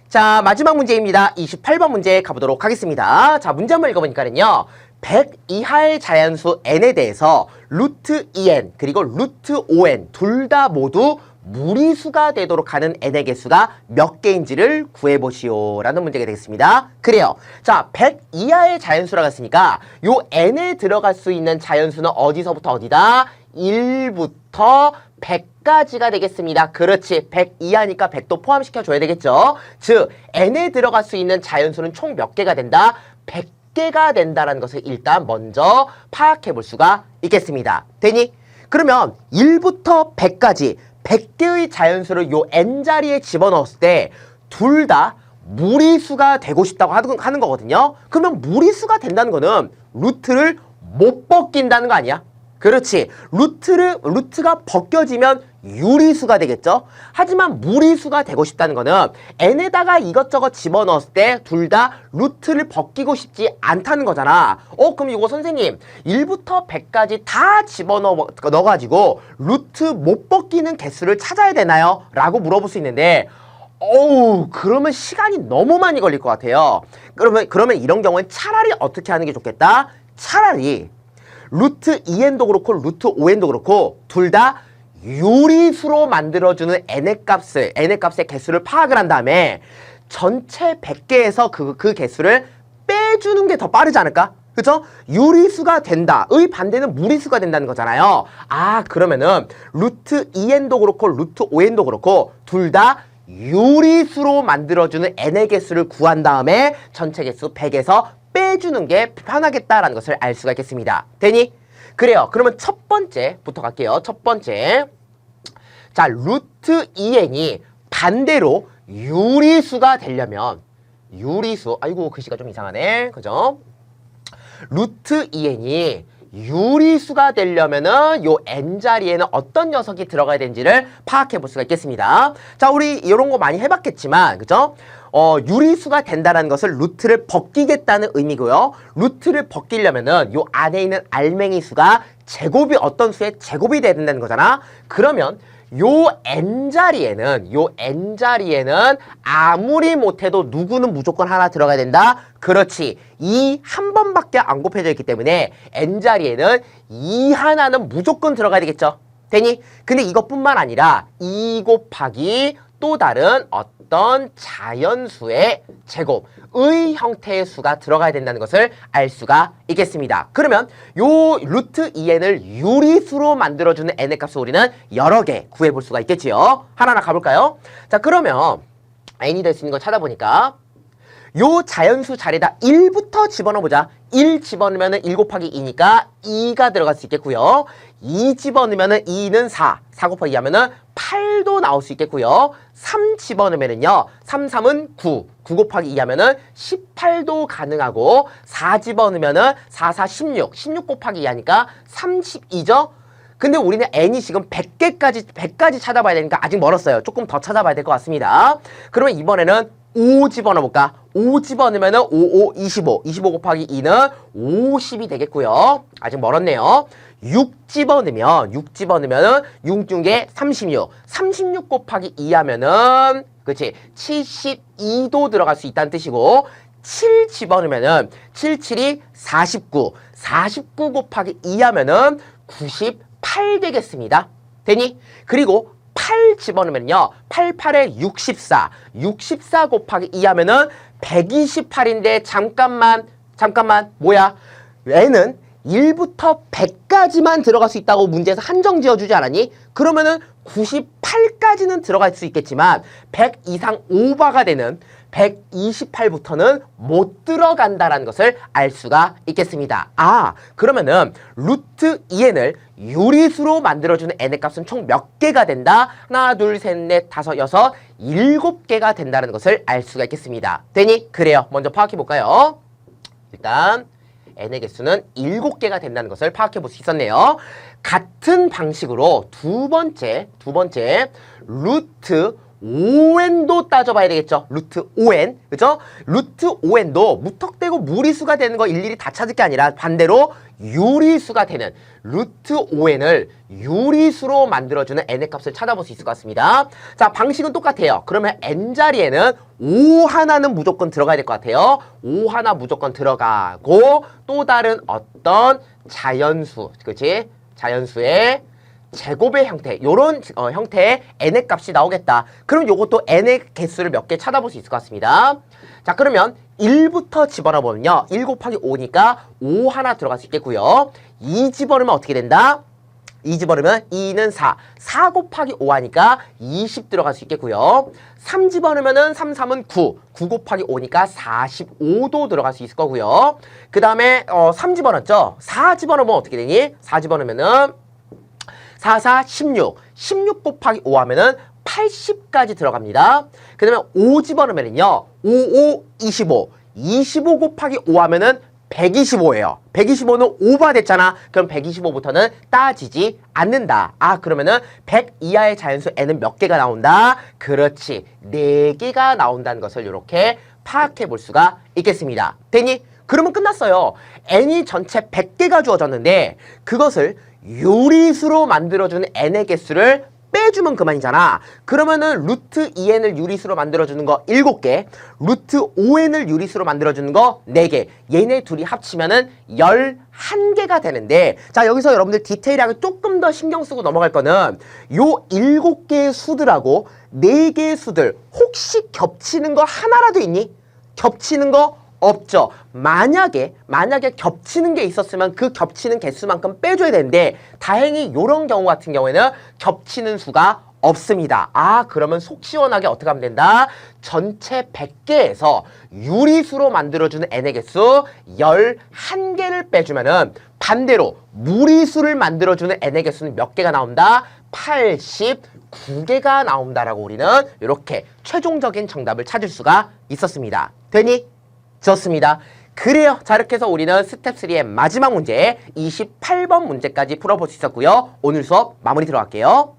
자, 마지막 문제입니다. 28번 문제 가보도록 하겠습니다. 자, 문제 한번 읽어보니까는요. 100 이하의 자연수 n에 대해서 루트 2n 그리고 루트 5n 둘 다 모두 무리수가 되도록 하는 n의 개수가 몇 개인지를 구해보시오 라는 문제가 되겠습니다. 그래요. 자, 100 이하의 자연수라고 했으니까 요 n에 들어갈 수 있는 자연수는 어디서부터 어디다? 1부터 100까지가 되겠습니다. 그렇지. 100 이하니까 100도 포함시켜줘야 되겠죠. 즉, n에 들어갈 수 있는 자연수는 총 몇 개가 된다? 100개가 된다는 것을 일단 먼저 파악해 볼 수가 있겠습니다. 되니? 그러면 1부터 100까지 100개의 자연수를 요 n자리에 집어넣었을 때 둘 다 무리수가 되고 싶다고 하는 거거든요. 그러면 무리수가 된다는 거는 루트를 못 벗긴다는 거 아니야? 그렇지. 루트가 벗겨지면 유리수가 되겠죠? 하지만 무리수가 되고 싶다는 거는 n에다가 이것저것 집어넣었을 때 둘 다 루트를 벗기고 싶지 않다는 거잖아. 그럼 이거 선생님 1부터 100까지 다 집어넣어가지고 루트 못 벗기는 개수를 찾아야 되나요? 라고 물어볼 수 있는데 그러면 시간이 너무 많이 걸릴 것 같아요. 그러면 이런 경우엔 차라리 어떻게 하는 게 좋겠다? 차라리 루트 2n도 그렇고 루트 5n도 그렇고 둘 다 유리수로 만들어주는 n의 값의 개수를 파악을 한 다음에 전체 100개에서 그 개수를 빼주는 게 더 빠르지 않을까? 그죠? 유리수가 된다. 의 반대는 무리수가 된다는 거잖아요. 그러면은 루트 2n도 그렇고 루트 5n도 그렇고 둘 다 유리수로 만들어주는 n의 개수를 구한 다음에 전체 개수 100에서 빼주는 게 편하겠다라는 것을 알 수가 있겠습니다. 되니? 그래요. 그러면 첫 번째부터 갈게요. 첫 번째. 자, 루트 2n이 반대로 유리수가 되려면 아이고 글씨가 좀 이상하네. 그죠? 루트 2n이 유리수가 되려면은 요 n자리에는 어떤 녀석이 들어가야 되는지를 파악해 볼 수가 있겠습니다. 자, 우리 이런 거 많이 해봤겠지만, 그죠? 유리수가 된다는 것을 루트를 벗기겠다는 의미고요. 루트를 벗기려면은 요 안에 있는 알맹이 수가 제곱이 어떤 수의 제곱이 돼야 된다는 거잖아. 그러면 요 n자리에는 아무리 못해도 누구는 무조건 하나 들어가야 된다? 그렇지. 2 한 번밖에 안 곱해져 있기 때문에 n자리에는 2 하나는 무조건 들어가야 되겠죠. 되니? 근데 이것뿐만 아니라 2 곱하기 또 다른 어떤 자연수의 제곱의 형태의 수가 들어가야 된다는 것을 알 수가 있겠습니다. 그러면 요 루트 2n을 유리수로 만들어주는 n의 값을 우리는 여러 개 구해볼 수가 있겠지요. 하나하나 가볼까요? 자, 그러면 n이 될 수 있는 거 찾아보니까 요 자연수 자리에다 1부터 집어넣어보자. 1 집어넣으면 1 곱하기 2니까 2가 들어갈 수 있겠고요. 2 집어넣으면 2는 4 곱하기 2 하면은 8도 나올 수 있겠고요. 3 집어넣으면은요. 3은 9 곱하기 2 하면은 18도 가능하고 4 집어넣으면은 16 곱하기 2 하니까 32죠. 근데 우리는 n이 지금 100까지 찾아봐야 되니까 아직 멀었어요. 조금 더 찾아봐야 될 것 같습니다. 그러면 이번에는 5 집어넣어볼까? 5 집어넣으면 25 곱하기 2는 50이 되겠고요. 아직 멀었네요. 6 집어넣으면 6 중에 36 곱하기 2 하면은 그렇지 72도 들어갈 수 있다는 뜻이고 7 집어넣으면은 7이 49 곱하기 2 하면은 98 되겠습니다. 되니? 그리고 8 집어넣으면요. 8에 64 곱하기 2 하면은 128인데 잠깐만 뭐야? n은 1부터 100까지만 들어갈 수 있다고 문제에서 한정 지어주지 않았니? 그러면은 98까지는 들어갈 수 있겠지만 100 이상 오버가 되는 128부터는 못 들어간다라는 것을 알 수가 있겠습니다. 그러면은 루트 2n을 유리수로 만들어주는 n의 값은 총 몇 개가 된다? 하나, 둘, 셋, 넷, 다섯, 여섯, 7개가 된다는 것을 알 수가 있겠습니다. 되니? 그래요. 먼저 파악해볼까요? 일단 n의 개수는 7개가 된다는 것을 파악해 볼 수 있었네요. 같은 방식으로 두 번째 루트 ON도 따져봐야 되겠죠. 루트 ON. 그죠? 루트 ON도 무턱대고 무리수가 되는 거 일일이 다 찾을 게 아니라 반대로 유리수가 되는 루트 ON을 유리수로 만들어주는 n의 값을 찾아볼 수 있을 것 같습니다. 자, 방식은 똑같아요. 그러면 n 자리에는 5 하나는 무조건 들어가야 될 것 같아요. 5 하나 무조건 들어가고 또 다른 어떤 자연수, 그치? 자연수의 제곱의 형태, 요런 형태의 n의 값이 나오겠다. 그럼 요것도 n의 개수를 몇 개 찾아볼 수 있을 것 같습니다. 자, 그러면 1부터 집어넣으면요. 1 곱하기 5니까 5 하나 들어갈 수 있겠고요. 2 집어넣으면 어떻게 된다? 2 집어넣으면 2는 4. 4 곱하기 5 하니까 20 들어갈 수 있겠고요. 3 집어넣으면은 3, 3은 9. 9 곱하기 5니까 45도 들어갈 수 있을 거고요. 그 다음에 3 집어넣었죠? 4 집어넣으면 어떻게 되니? 4 집어넣으면은 4, 4, 16. 16 곱하기 5 하면은 80까지 들어갑니다. 그 다음에 5 집어넣으면요. 5, 5, 25. 25 곱하기 5 하면은 125예요. 125는 오버됐잖아. 그럼 125부터는 따지지 않는다. 아, 그러면은 100 이하의 자연수 n은 몇 개가 나온다? 그렇지. 4개가 나온다는 것을 이렇게 파악해 볼 수가 있겠습니다. 됐니? 그러면 끝났어요. n이 전체 100개가 주어졌는데 그것을 유리수로 만들어주는 n의 개수를 빼주면 그만이잖아. 그러면은 루트 2n을 유리수로 만들어주는 거 7개, 루트 5n을 유리수로 만들어주는 거 4개, 얘네 둘이 합치면은 11개가 되는데, 자, 여기서 여러분들 디테일하게 조금 더 신경 쓰고 넘어갈 거는 요 7개의 수들하고 4개의 수들 혹시 겹치는 거 하나라도 있니? 겹치는 거 없죠. 만약에 겹치는 게 있었으면 그 겹치는 개수만큼 빼줘야 되는데 다행히 이런 경우 같은 경우에는 겹치는 수가 없습니다. 아, 그러면 속 시원하게 어떻게 하면 된다? 전체 100개에서 유리수로 만들어주는 n의 개수 11개를 빼주면은 반대로 무리수를 만들어주는 n의 개수는 몇 개가 나온다? 89개가 나온다라고 우리는 이렇게 최종적인 정답을 찾을 수가 있었습니다. 되니? 좋습니다. 그래요. 자, 이렇게 해서 우리는 스텝 3의 마지막 문제 28번 문제까지 풀어볼 수 있었고요. 오늘 수업 마무리 들어갈게요.